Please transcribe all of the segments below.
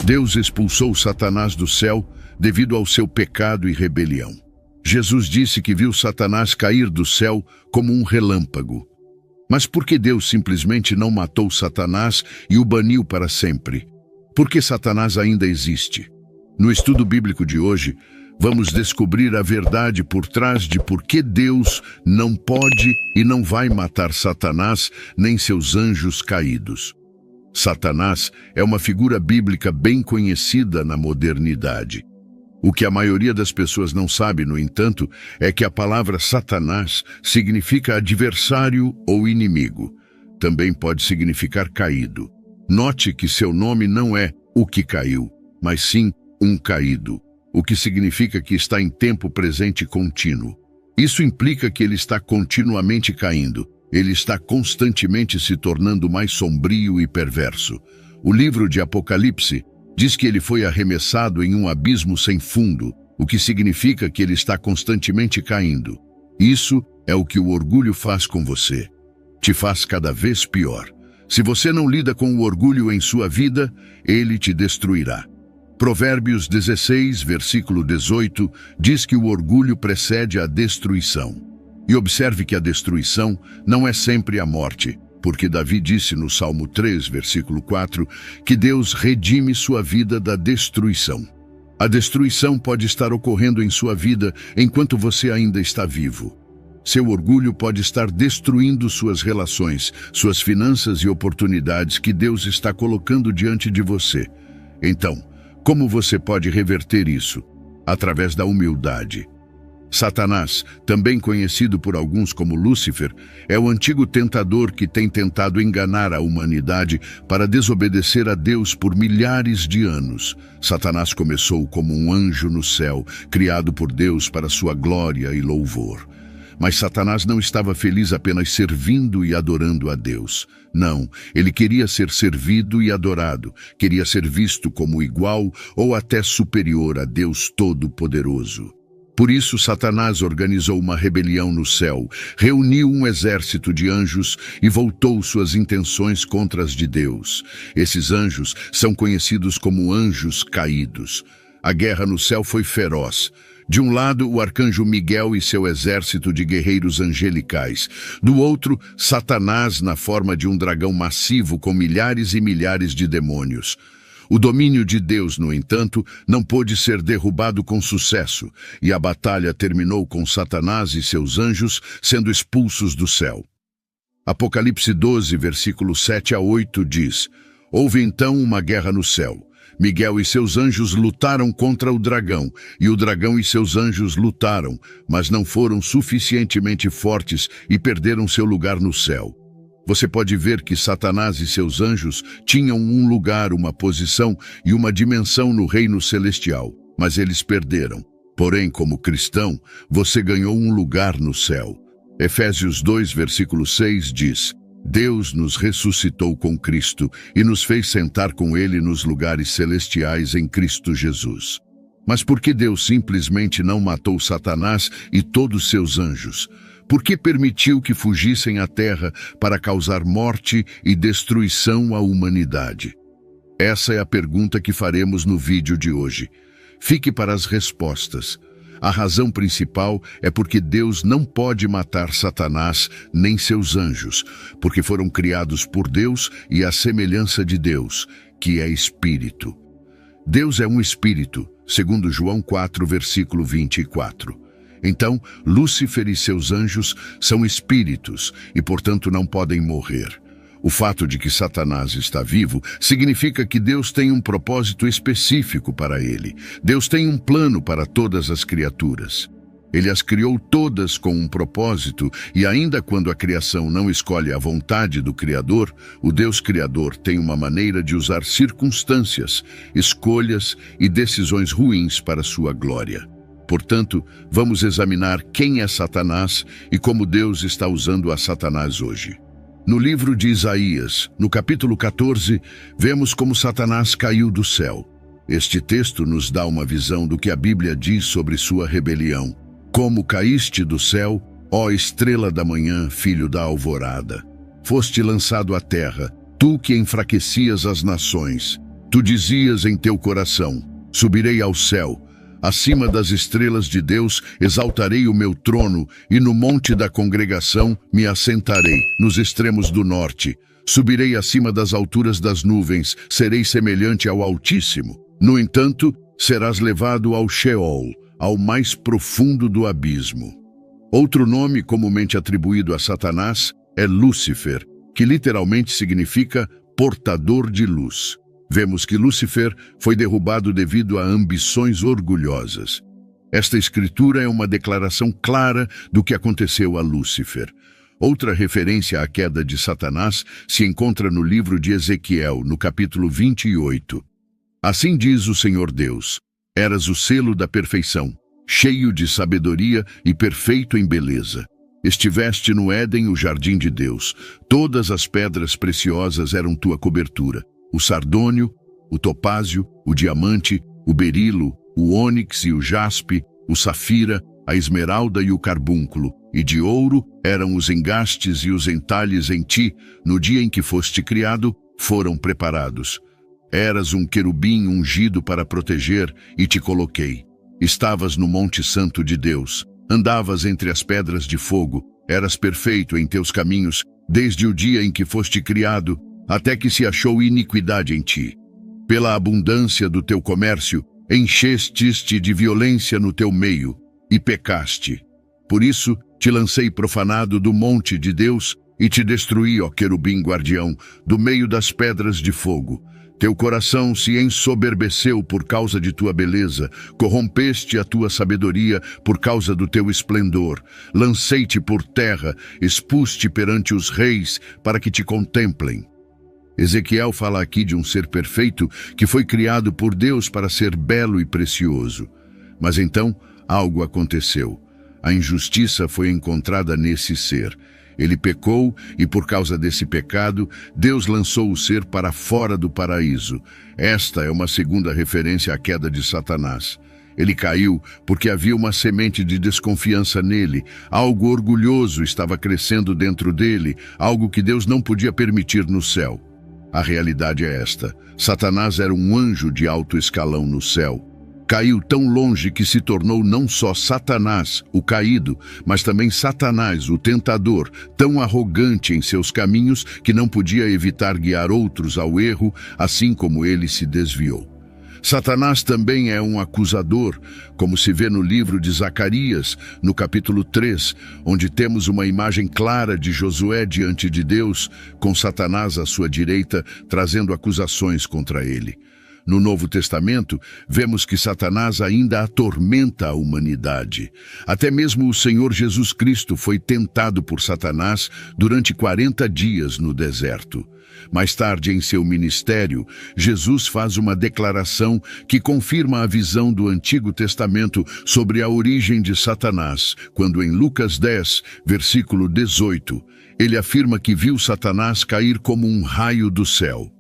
Deus expulsou Satanás do céu devido ao seu pecado e rebelião. Jesus disse que viu Satanás cair do céu como um relâmpago. Mas por que Deus simplesmente não matou Satanás e o baniu para sempre? Porque Satanás ainda existe. No estudo bíblico de hoje, vamos descobrir a verdade por trás de por que Deus não pode e não vai matar Satanás nem seus anjos caídos. Satanás é uma figura bíblica bem conhecida na modernidade. O que a maioria das pessoas não sabe, no entanto, é que a palavra Satanás significa adversário ou inimigo. Também pode significar caído. Note que seu nome não é o que caiu, mas sim um caído, o que significa que está em tempo presente contínuo. Isso implica que ele está continuamente caindo. Ele está constantemente se tornando mais sombrio e perverso. O livro de Apocalipse diz que ele foi arremessado em um abismo sem fundo, o que significa que ele está constantemente caindo. Isso é o que o orgulho faz com você. Te faz cada vez pior. Se você não lida com o orgulho em sua vida, ele te destruirá. Provérbios 16, versículo 18, diz que o orgulho precede a destruição. E observe que a destruição não é sempre a morte, porque Davi disse no Salmo 3, versículo 4, que Deus redime sua vida da destruição. A destruição pode estar ocorrendo em sua vida enquanto você ainda está vivo. Seu orgulho pode estar destruindo suas relações, suas finanças e oportunidades que Deus está colocando diante de você. Então, como você pode reverter isso? Através da humildade. Satanás, também conhecido por alguns como Lúcifer, é o antigo tentador que tem tentado enganar a humanidade para desobedecer a Deus por milhares de anos. Satanás começou como um anjo no céu, criado por Deus para sua glória e louvor. Mas Satanás não estava feliz apenas servindo e adorando a Deus. Não, ele queria ser servido e adorado, queria ser visto como igual ou até superior a Deus Todo-Poderoso. Por isso, Satanás organizou uma rebelião no céu, reuniu um exército de anjos e voltou suas intenções contra as de Deus. Esses anjos são conhecidos como anjos caídos. A guerra no céu foi feroz. De um lado, o arcanjo Miguel e seu exército de guerreiros angelicais. Do outro, Satanás na forma de um dragão massivo com milhares e milhares de demônios. O domínio de Deus, no entanto, não pôde ser derrubado com sucesso, e a batalha terminou com Satanás e seus anjos sendo expulsos do céu. Apocalipse 12, versículo 7 a 8 diz: Houve então uma guerra no céu. Miguel e seus anjos lutaram contra o dragão, e o dragão e seus anjos lutaram, mas não foram suficientemente fortes e perderam seu lugar no céu. Você pode ver que Satanás e seus anjos tinham um lugar, uma posição e uma dimensão no reino celestial, mas eles perderam. Porém, como cristão, você ganhou um lugar no céu. Efésios 2, versículo 6 diz: Deus nos ressuscitou com Cristo e nos fez sentar com Ele nos lugares celestiais em Cristo Jesus. Mas por que Deus simplesmente não matou Satanás e todos seus anjos? Por que permitiu que fugissem à terra para causar morte e destruição à humanidade? Essa é a pergunta que faremos no vídeo de hoje. Fique para as respostas. A razão principal é porque Deus não pode matar Satanás nem seus anjos, porque foram criados por Deus e à semelhança de Deus, que é Espírito. Deus é um Espírito, segundo João 4, versículo 24. Então, Lúcifer e seus anjos são espíritos e, portanto, não podem morrer. O fato de que Satanás está vivo significa que Deus tem um propósito específico para ele. Deus tem um plano para todas as criaturas. Ele as criou todas com um propósito e ainda quando a criação não escolhe a vontade do Criador, o Deus Criador tem uma maneira de usar circunstâncias, escolhas e decisões ruins para sua glória. Portanto, vamos examinar quem é Satanás e como Deus está usando a Satanás hoje. No livro de Isaías, no capítulo 14, vemos como Satanás caiu do céu. Este texto nos dá uma visão do que a Bíblia diz sobre sua rebelião. Como caíste do céu, ó estrela da manhã, filho da alvorada. Foste lançado à terra, tu que enfraquecias as nações. Tu dizias em teu coração: subirei ao céu, acima das estrelas de Deus exaltarei o meu trono, e no monte da congregação me assentarei, nos extremos do norte. Subirei acima das alturas das nuvens, serei semelhante ao Altíssimo. No entanto, serás levado ao Sheol, ao mais profundo do abismo. Outro nome comumente atribuído a Satanás é Lúcifer, que literalmente significa portador de luz. Vemos que Lúcifer foi derrubado devido a ambições orgulhosas. Esta escritura é uma declaração clara do que aconteceu a Lúcifer. Outra referência à queda de Satanás se encontra no livro de Ezequiel, no capítulo 28. Assim diz o Senhor Deus: eras o selo da perfeição, cheio de sabedoria e perfeito em beleza. Estiveste no Éden, o jardim de Deus. Todas as pedras preciosas eram tua cobertura: o sardônio, o topázio, o diamante, o berilo, o ônix e o jaspe, o safira, a esmeralda e o carbúnculo, e de ouro eram os engastes e os entalhes em ti, no dia em que foste criado, foram preparados. Eras um querubim ungido para proteger, e te coloquei. Estavas no monte santo de Deus, andavas entre as pedras de fogo, eras perfeito em teus caminhos, desde o dia em que foste criado, até que se achou iniquidade em ti. Pela abundância do teu comércio, encheste-te de violência no teu meio, e pecaste. Por isso, te lancei profanado do monte de Deus, e te destruí, ó querubim guardião, do meio das pedras de fogo. Teu coração se ensoberbeceu por causa de tua beleza, corrompeste a tua sabedoria por causa do teu esplendor. Lancei-te por terra, expus-te perante os reis, para que te contemplem. Ezequiel fala aqui de um ser perfeito que foi criado por Deus para ser belo e precioso. Mas então, algo aconteceu. A injustiça foi encontrada nesse ser. Ele pecou e, por causa desse pecado, Deus lançou o ser para fora do paraíso. Esta é uma segunda referência à queda de Satanás. Ele caiu porque havia uma semente de desconfiança nele. Algo orgulhoso estava crescendo dentro dele, algo que Deus não podia permitir no céu. A realidade é esta: Satanás era um anjo de alto escalão no céu. Caiu tão longe que se tornou não só Satanás, o caído, mas também Satanás, o tentador, tão arrogante em seus caminhos que não podia evitar guiar outros ao erro, assim como ele se desviou. Satanás também é um acusador, como se vê no livro de Zacarias, no capítulo 3, onde temos uma imagem clara de Josué diante de Deus, com Satanás à sua direita, trazendo acusações contra ele. No Novo Testamento, vemos que Satanás ainda atormenta a humanidade. Até mesmo o Senhor Jesus Cristo foi tentado por Satanás durante 40 dias no deserto. Mais tarde, em seu ministério, Jesus faz uma declaração que confirma a visão do Antigo Testamento sobre a origem de Satanás, quando em Lucas 10, versículo 18, ele afirma que viu Satanás cair como um raio do céu.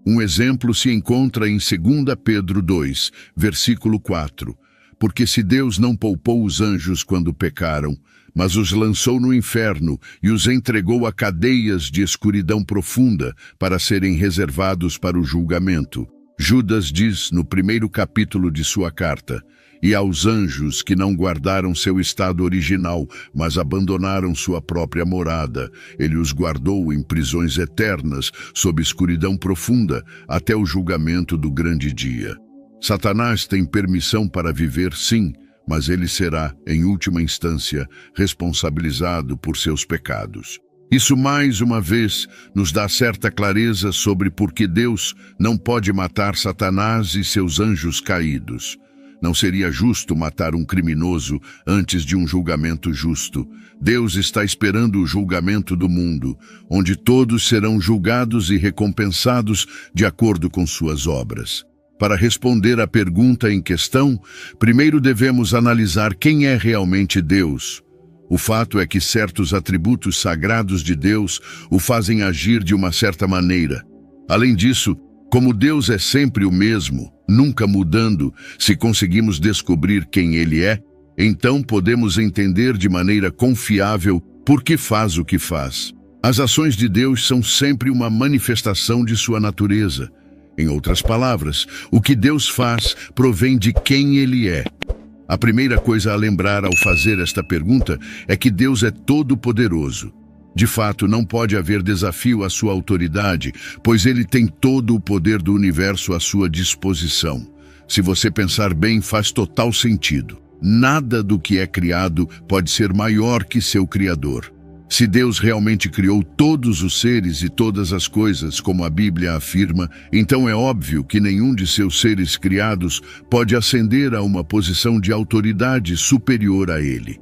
Um exemplo se encontra em 2 Pedro 2, versículo 4. Porque se Deus não poupou os anjos quando pecaram, mas os lançou no inferno e os entregou a cadeias de escuridão profunda para serem reservados para o julgamento. Judas diz no primeiro capítulo de sua carta: e aos anjos que não guardaram seu estado original, mas abandonaram sua própria morada, ele os guardou em prisões eternas, sob escuridão profunda, até o julgamento do grande dia. Satanás tem permissão para viver, sim, mas ele será, em última instância, responsabilizado por seus pecados. Isso, mais uma vez, nos dá certa clareza sobre por que Deus não pode matar Satanás e seus anjos caídos. Não seria justo matar um criminoso antes de um julgamento justo. Deus está esperando o julgamento do mundo, onde todos serão julgados e recompensados de acordo com suas obras. Para responder à pergunta em questão, primeiro devemos analisar quem é realmente Deus. O fato é que certos atributos sagrados de Deus o fazem agir de uma certa maneira. Além disso, como Deus é sempre o mesmo, nunca mudando, se conseguimos descobrir quem Ele é, então podemos entender de maneira confiável por que faz o que faz. As ações de Deus são sempre uma manifestação de sua natureza. Em outras palavras, o que Deus faz provém de quem Ele é. A primeira coisa a lembrar ao fazer esta pergunta é que Deus é todo-poderoso. De fato, não pode haver desafio à sua autoridade, pois Ele tem todo o poder do universo à sua disposição. Se você pensar bem, faz total sentido. Nada do que é criado pode ser maior que seu Criador. Se Deus realmente criou todos os seres e todas as coisas, como a Bíblia afirma, então é óbvio que nenhum de seus seres criados pode ascender a uma posição de autoridade superior a Ele.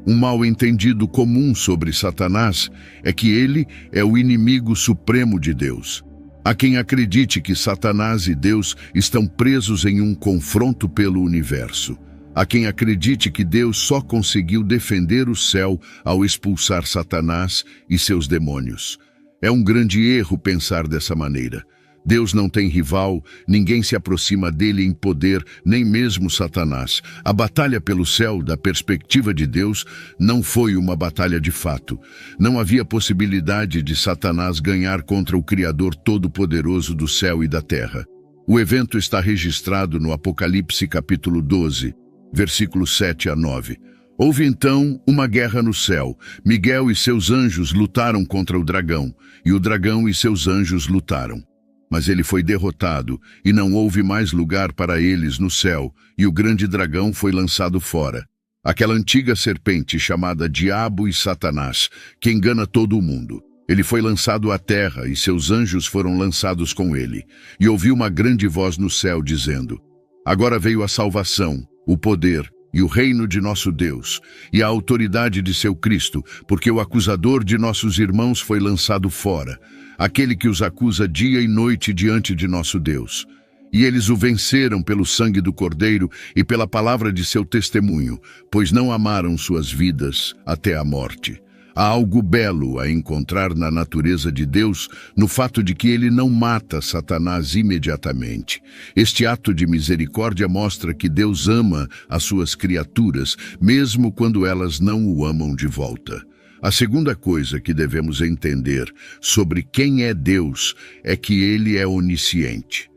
Um mal-entendido comum sobre Satanás é que ele é o inimigo supremo de Deus. Há quem acredite que Satanás e Deus estão presos em um confronto pelo universo. Há quem acredite que Deus só conseguiu defender o céu ao expulsar Satanás e seus demônios. É um grande erro pensar dessa maneira. Deus não tem rival, ninguém se aproxima dele em poder, nem mesmo Satanás. A batalha pelo céu, da perspectiva de Deus, não foi uma batalha de fato. Não havia possibilidade de Satanás ganhar contra o Criador Todo-Poderoso do céu e da terra. O evento está registrado no Apocalipse capítulo 12, versículos 7 a 9. Houve então uma guerra no céu. Miguel e seus anjos lutaram contra o dragão, e o dragão e seus anjos lutaram. Mas ele foi derrotado, e não houve mais lugar para eles no céu, e o grande dragão foi lançado fora. Aquela antiga serpente chamada Diabo e Satanás, que engana todo o mundo. Ele foi lançado à terra, e seus anjos foram lançados com ele. E ouvi uma grande voz no céu dizendo: Agora veio a salvação, o poder e o reino de nosso Deus, e a autoridade de seu Cristo, porque o acusador de nossos irmãos foi lançado fora, aquele que os acusa dia e noite diante de nosso Deus. E eles o venceram pelo sangue do Cordeiro e pela palavra de seu testemunho, pois não amaram suas vidas até a morte. Há algo belo a encontrar na natureza de Deus, no fato de que ele não mata Satanás imediatamente. Este ato de misericórdia mostra que Deus ama as suas criaturas, mesmo quando elas não o amam de volta. A segunda coisa que devemos entender sobre quem é Deus é que ele é onisciente.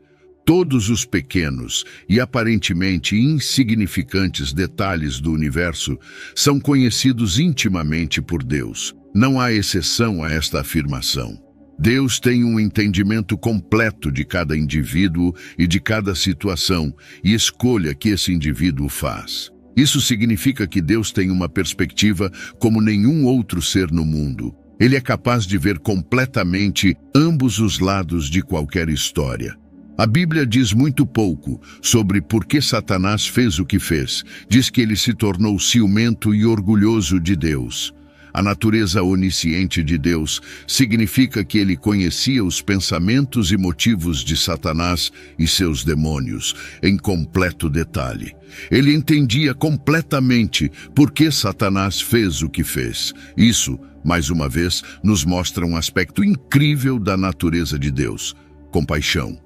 Todos os pequenos e aparentemente insignificantes detalhes do universo são conhecidos intimamente por Deus. Não há exceção a esta afirmação. Deus tem um entendimento completo de cada indivíduo e de cada situação e escolha que esse indivíduo faz. Isso significa que Deus tem uma perspectiva como nenhum outro ser no mundo. Ele é capaz de ver completamente ambos os lados de qualquer história. A Bíblia diz muito pouco sobre por que Satanás fez o que fez. Diz que ele se tornou ciumento e orgulhoso de Deus. A natureza onisciente de Deus significa que ele conhecia os pensamentos e motivos de Satanás e seus demônios em completo detalhe. Ele entendia completamente por que Satanás fez o que fez. Isso, mais uma vez, nos mostra um aspecto incrível da natureza de Deus: compaixão.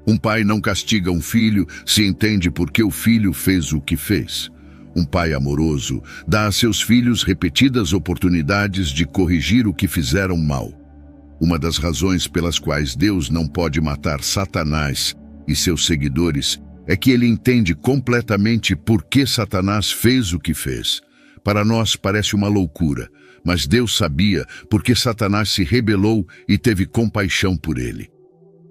Um pai não castiga um filho se entende por que o filho fez o que fez. Um pai amoroso dá a seus filhos repetidas oportunidades de corrigir o que fizeram mal. Uma das razões pelas quais Deus não pode matar Satanás e seus seguidores é que ele entende completamente por que Satanás fez o que fez. Para nós parece uma loucura, mas Deus sabia porque Satanás se rebelou e teve compaixão por ele.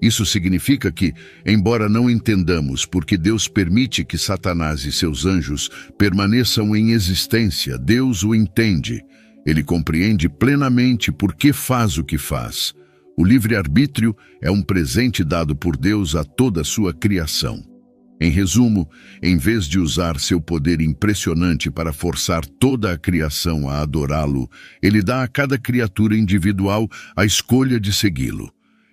Isso significa que, embora não entendamos por que Deus permite que Satanás e seus anjos permaneçam em existência, Deus o entende. Ele compreende plenamente por que faz o que faz. O livre-arbítrio é um presente dado por Deus a toda a sua criação. Em resumo, em vez de usar seu poder impressionante para forçar toda a criação a adorá-lo, ele dá a cada criatura individual a escolha de segui-lo.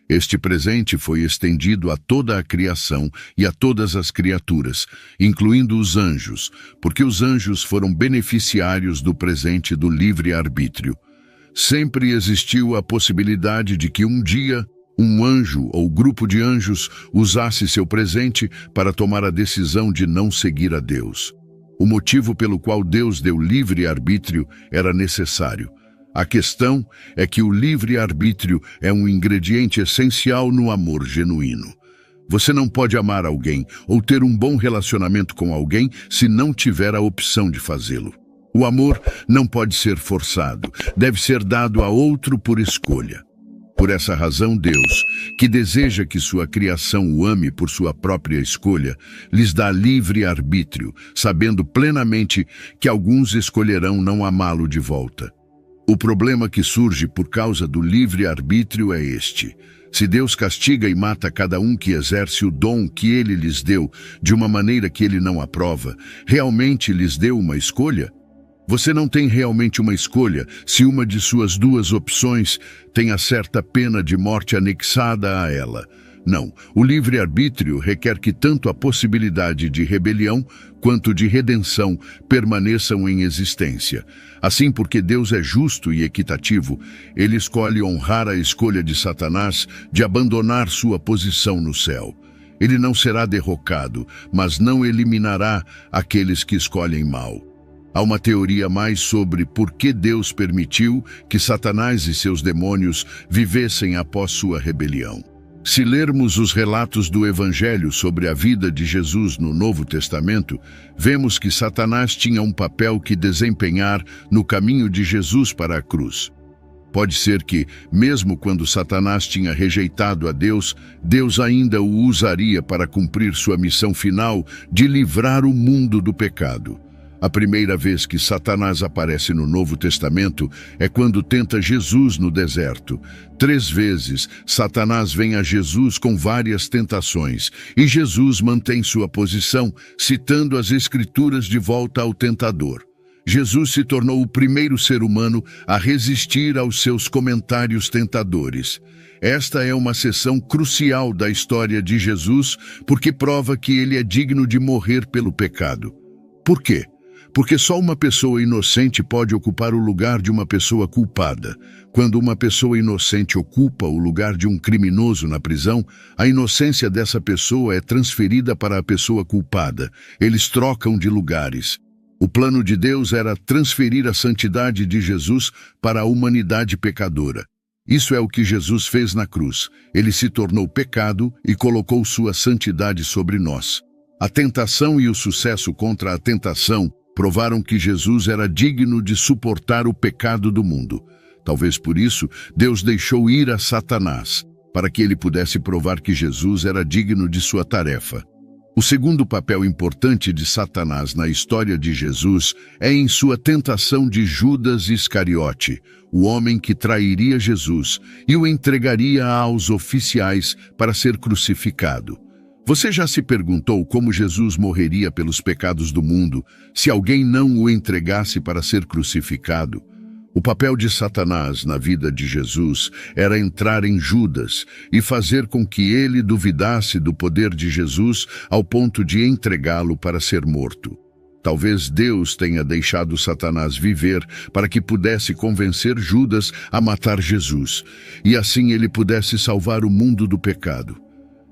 Este presente foi estendido a toda a criação e a todas as criaturas, incluindo os anjos, porque os anjos foram beneficiários do presente do livre-arbítrio. Sempre existiu a possibilidade de que um dia um anjo ou grupo de anjos usasse seu presente para tomar a decisão de não seguir a Deus. O motivo pelo qual Deus deu livre-arbítrio era necessário. A questão é que o livre-arbítrio é um ingrediente essencial no amor genuíno. Você não pode amar alguém ou ter um bom relacionamento com alguém se não tiver a opção de fazê-lo. O amor não pode ser forçado, deve ser dado a outro por escolha. Por essa razão, Deus, que deseja que sua criação o ame por sua própria escolha, lhes dá livre arbítrio, sabendo plenamente que alguns escolherão não amá-lo de volta. O problema que surge por causa do livre arbítrio é este: se Deus castiga e mata cada um que exerce o dom que ele lhes deu de uma maneira que ele não aprova, realmente lhes deu uma escolha? Você não tem realmente uma escolha se uma de suas duas opções tem a certa pena de morte anexada a ela. Não, o livre-arbítrio requer que tanto a possibilidade de rebelião quanto de redenção permaneçam em existência. Assim, porque Deus é justo e equitativo, ele escolhe honrar a escolha de Satanás de abandonar sua posição no céu. Ele não será derrocado, mas não eliminará aqueles que escolhem mal. Há uma teoria mais sobre por que Deus permitiu que Satanás e seus demônios vivessem após sua rebelião. Se lermos os relatos do Evangelho sobre a vida de Jesus no Novo Testamento, vemos que Satanás tinha um papel que desempenhar no caminho de Jesus para a cruz. Pode ser que, mesmo quando Satanás tinha rejeitado a Deus, Deus ainda o usaria para cumprir sua missão final de livrar o mundo do pecado. A primeira vez que Satanás aparece no Novo Testamento é quando tenta Jesus no deserto. 3 vezes, Satanás vem a Jesus com várias tentações, e Jesus mantém sua posição, citando as Escrituras de volta ao tentador. Jesus se tornou o primeiro ser humano a resistir aos seus comentários tentadores. Esta é uma seção crucial da história de Jesus, porque prova que ele é digno de morrer pelo pecado. Por quê? Porque só uma pessoa inocente pode ocupar o lugar de uma pessoa culpada. Quando uma pessoa inocente ocupa o lugar de um criminoso na prisão, a inocência dessa pessoa é transferida para a pessoa culpada. Eles trocam de lugares. O plano de Deus era transferir a santidade de Jesus para a humanidade pecadora. Isso é o que Jesus fez na cruz. Ele se tornou pecado e colocou sua santidade sobre nós. A tentação e o sucesso contra a tentação provaram que Jesus era digno de suportar o pecado do mundo. Talvez por isso, Deus deixou ir a Satanás, para que ele pudesse provar que Jesus era digno de sua tarefa. O segundo papel importante de Satanás na história de Jesus é em sua tentação de Judas Iscariote, o homem que trairia Jesus e o entregaria aos oficiais para ser crucificado. Você já se perguntou como Jesus morreria pelos pecados do mundo se alguém não o entregasse para ser crucificado? O papel de Satanás na vida de Jesus era entrar em Judas e fazer com que ele duvidasse do poder de Jesus ao ponto de entregá-lo para ser morto. Talvez Deus tenha deixado Satanás viver para que pudesse convencer Judas a matar Jesus, e assim ele pudesse salvar o mundo do pecado.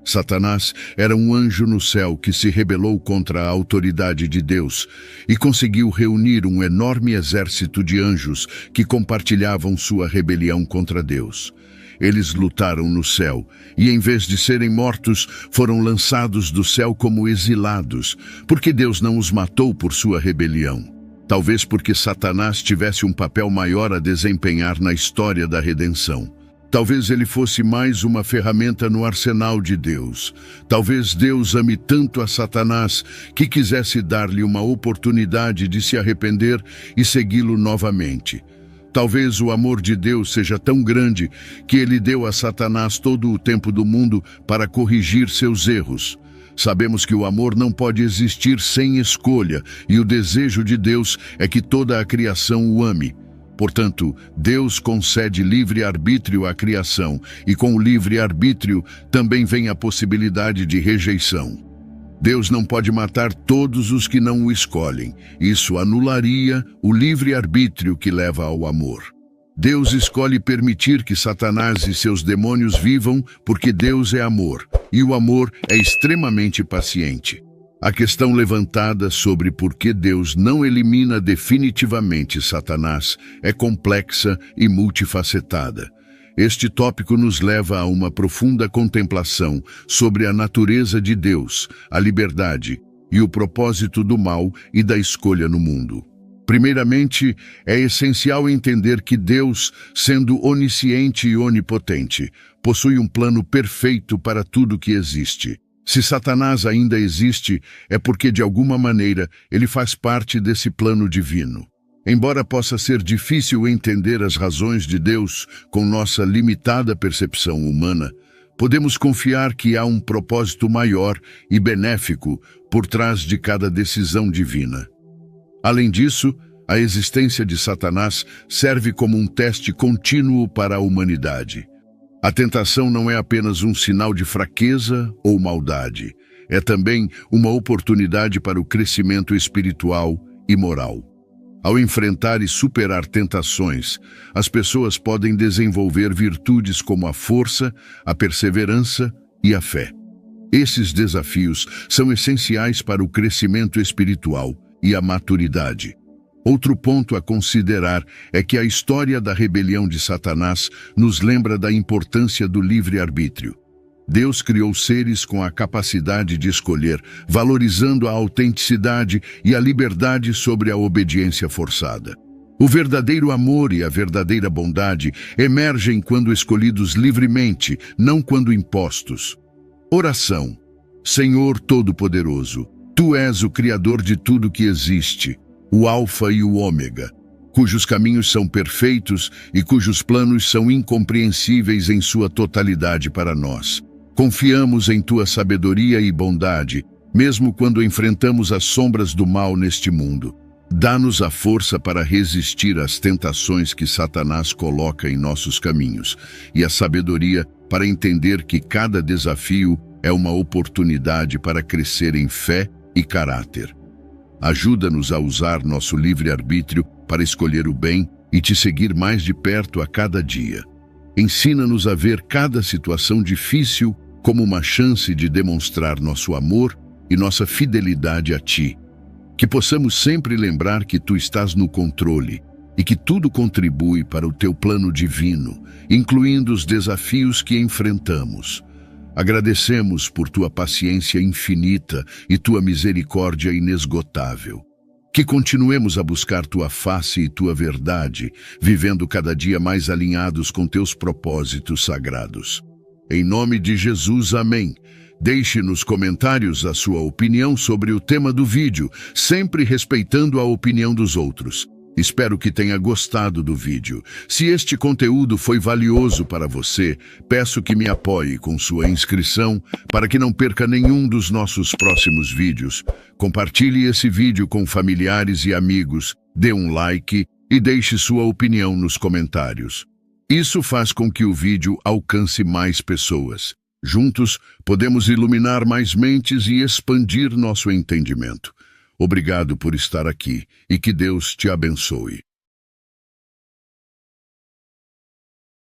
Satanás era um anjo no céu que se rebelou contra a autoridade de Deus e conseguiu reunir um enorme exército de anjos que compartilhavam sua rebelião contra Deus. Eles lutaram no céu e, em vez de serem mortos, foram lançados do céu como exilados, porque Deus não os matou por sua rebelião. Talvez porque Satanás tivesse um papel maior a desempenhar na história da redenção. Talvez ele fosse mais uma ferramenta no arsenal de Deus. Talvez Deus ame tanto a Satanás que quisesse dar-lhe uma oportunidade de se arrepender e segui-lo novamente. Talvez o amor de Deus seja tão grande que ele deu a Satanás todo o tempo do mundo para corrigir seus erros. Sabemos que o amor não pode existir sem escolha, e o desejo de Deus é que toda a criação o ame. Portanto, Deus concede livre-arbítrio à criação, e com o livre-arbítrio também vem a possibilidade de rejeição. Deus não pode matar todos os que não o escolhem. Isso anularia o livre-arbítrio que leva ao amor. Deus escolhe permitir que Satanás e seus demônios vivam porque Deus é amor, e o amor é extremamente paciente. A questão levantada sobre por que Deus não elimina definitivamente Satanás é complexa e multifacetada. Este tópico nos leva a uma profunda contemplação sobre a natureza de Deus, a liberdade e o propósito do mal e da escolha no mundo. Primeiramente, é essencial entender que Deus, sendo onisciente e onipotente, possui um plano perfeito para tudo que existe. Se Satanás ainda existe, é porque, de alguma maneira, ele faz parte desse plano divino. Embora possa ser difícil entender as razões de Deus com nossa limitada percepção humana, podemos confiar que há um propósito maior e benéfico por trás de cada decisão divina. Além disso, a existência de Satanás serve como um teste contínuo para a humanidade. A tentação não é apenas um sinal de fraqueza ou maldade, é também uma oportunidade para o crescimento espiritual e moral. Ao enfrentar e superar tentações, as pessoas podem desenvolver virtudes como a força, a perseverança e a fé. Esses desafios são essenciais para o crescimento espiritual e a maturidade. Outro ponto a considerar é que a história da rebelião de Satanás nos lembra da importância do livre-arbítrio. Deus criou seres com a capacidade de escolher, valorizando a autenticidade e a liberdade sobre a obediência forçada. O verdadeiro amor e a verdadeira bondade emergem quando escolhidos livremente, não quando impostos. Oração. Senhor Todo-Poderoso, Tu és o Criador de tudo que existe, o Alfa e o Ômega, cujos caminhos são perfeitos e cujos planos são incompreensíveis em sua totalidade para nós. Confiamos em Tua sabedoria e bondade, mesmo quando enfrentamos as sombras do mal neste mundo. Dá-nos a força para resistir às tentações que Satanás coloca em nossos caminhos e a sabedoria para entender que cada desafio é uma oportunidade para crescer em fé e caráter. Ajuda-nos a usar nosso livre-arbítrio para escolher o bem e Te seguir mais de perto a cada dia. Ensina-nos a ver cada situação difícil como uma chance de demonstrar nosso amor e nossa fidelidade a Ti. Que possamos sempre lembrar que Tu estás no controle e que tudo contribui para o Teu plano divino, incluindo os desafios que enfrentamos. Agradecemos por Tua paciência infinita e Tua misericórdia inesgotável. Que continuemos a buscar Tua face e Tua verdade, vivendo cada dia mais alinhados com Teus propósitos sagrados. Em nome de Jesus, amém. Deixe nos comentários a sua opinião sobre o tema do vídeo, sempre respeitando a opinião dos outros. Espero que tenha gostado do vídeo. Se este conteúdo foi valioso para você, peço que me apoie com sua inscrição para que não perca nenhum dos nossos próximos vídeos. Compartilhe esse vídeo com familiares e amigos, dê um like e deixe sua opinião nos comentários. Isso faz com que o vídeo alcance mais pessoas. Juntos, podemos iluminar mais mentes e expandir nosso entendimento. Obrigado por estar aqui e que Deus te abençoe.